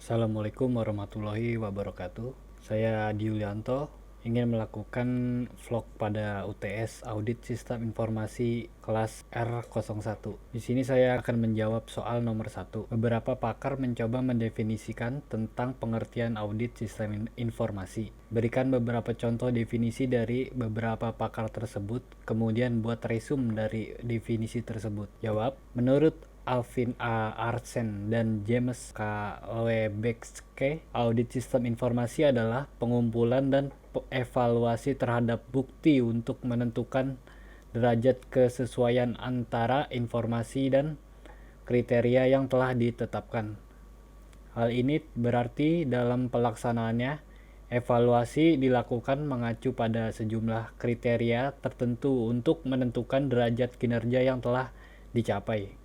Assalamualaikum warahmatullahi wabarakatuh. Saya Diulianto ingin melakukan vlog pada UTS Audit Sistem Informasi kelas R01. Di sini saya akan menjawab soal nomor 1. Beberapa pakar mencoba mendefinisikan tentang pengertian audit sistem informasi. Berikan beberapa contoh definisi dari beberapa pakar tersebut, kemudian buat resume dari definisi tersebut. Jawab, menurut Alvin A. Arsen dan James K. Lebesque, audit sistem informasi adalah pengumpulan dan evaluasi terhadap bukti untuk menentukan derajat kesesuaian antara informasi dan kriteria yang telah ditetapkan. Hal ini berarti dalam pelaksanaannya, evaluasi dilakukan mengacu pada sejumlah kriteria tertentu untuk menentukan derajat kinerja yang telah dicapai.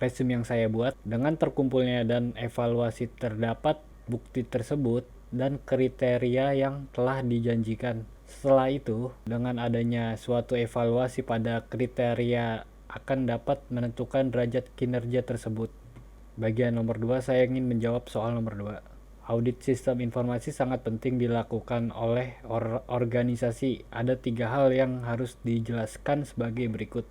Resume yang saya buat, dengan terkumpulnya dan evaluasi terdapat bukti tersebut dan kriteria yang telah dijanjikan. Setelah itu, dengan adanya suatu evaluasi pada kriteria akan dapat menentukan derajat kinerja tersebut. Bagian nomor 2, saya ingin menjawab soal nomor 2. Audit sistem informasi sangat penting dilakukan oleh organisasi. Ada 3 hal yang harus dijelaskan sebagai berikut.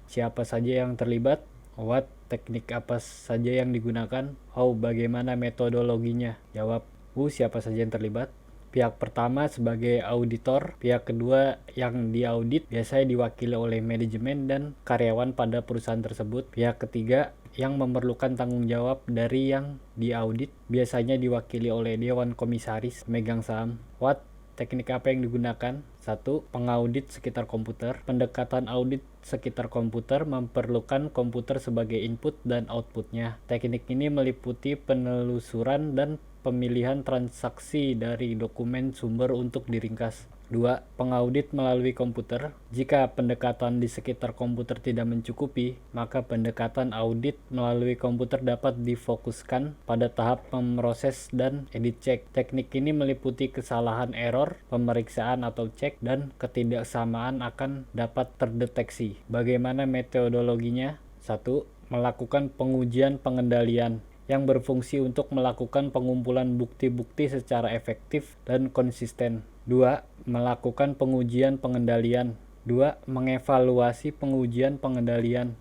Siapa saja yang terlibat? What, teknik apa saja yang digunakan? How, bagaimana metodologinya? Jawab, siapa saja yang terlibat? Pihak pertama sebagai auditor, pihak kedua yang diaudit biasanya diwakili oleh manajemen dan karyawan pada perusahaan tersebut. Pihak ketiga yang memerlukan tanggung jawab dari yang diaudit biasanya diwakili oleh dewan komisaris pemegang saham. What, teknik apa yang digunakan? 1. Pengaudit sekitar komputer. Pendekatan audit sekitar komputer memerlukan komputer sebagai input dan outputnya. Teknik ini meliputi penelusuran dan pemilihan transaksi dari dokumen sumber untuk diringkas. 2. Pengaudit melalui komputer. Jika pendekatan di sekitar komputer tidak mencukupi, maka pendekatan audit melalui komputer dapat difokuskan pada tahap memproses dan edit check. Teknik ini meliputi kesalahan error, pemeriksaan atau cek, dan ketidaksamaan akan dapat terdeteksi. Bagaimana metodologinya? 1. Melakukan pengujian pengendalian yang berfungsi untuk melakukan pengumpulan bukti-bukti secara efektif dan konsisten. 2. Melakukan pengujian pengendalian. 2. Mengevaluasi pengujian pengendalian.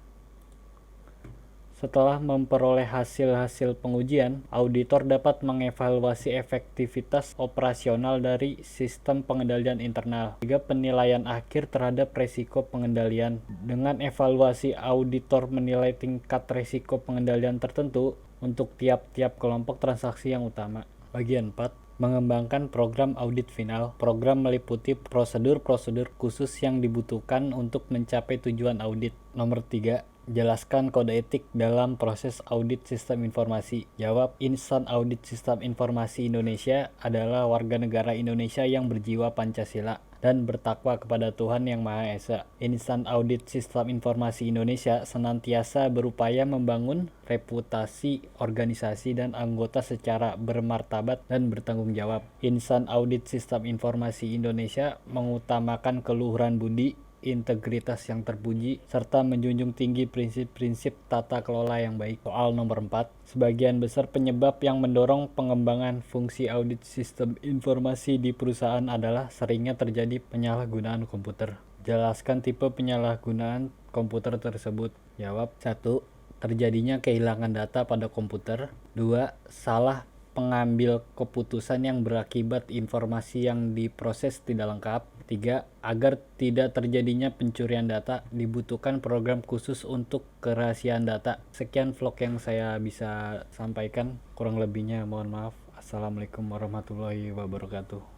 Setelah memperoleh hasil-hasil pengujian, auditor dapat mengevaluasi efektivitas operasional dari sistem pengendalian internal. 3. Penilaian akhir terhadap resiko pengendalian. Dengan evaluasi, auditor menilai tingkat resiko pengendalian tertentu untuk tiap-tiap kelompok transaksi yang utama. Bagian 4. Mengembangkan program audit final. Program meliputi prosedur-prosedur khusus yang dibutuhkan untuk mencapai tujuan audit. Nomor 3. Jelaskan kode etik dalam proses audit sistem informasi. Jawab, insan audit sistem informasi Indonesia adalah warga negara Indonesia yang berjiwa Pancasila dan bertakwa kepada Tuhan Yang Maha Esa. Insan audit sistem informasi Indonesia senantiasa berupaya membangun reputasi organisasi dan anggota secara bermartabat dan bertanggung jawab. Insan audit sistem informasi Indonesia mengutamakan keluhuran budi, integritas yang terpuji, serta menjunjung tinggi prinsip-prinsip tata kelola yang baik. Soal nomor 4. Sebagian besar penyebab yang mendorong pengembangan fungsi audit sistem informasi di perusahaan adalah seringnya terjadi penyalahgunaan komputer. Jelaskan tipe penyalahgunaan komputer tersebut. Jawab, 1. Terjadinya kehilangan data pada komputer. 2. Salah pengambil keputusan yang berakibat informasi yang diproses tidak lengkap. 3. Agar tidak terjadinya pencurian data, dibutuhkan program khusus untuk kerahasiaan data. Sekian vlog yang saya bisa sampaikan, kurang lebihnya mohon maaf. Assalamualaikum warahmatullahi wabarakatuh.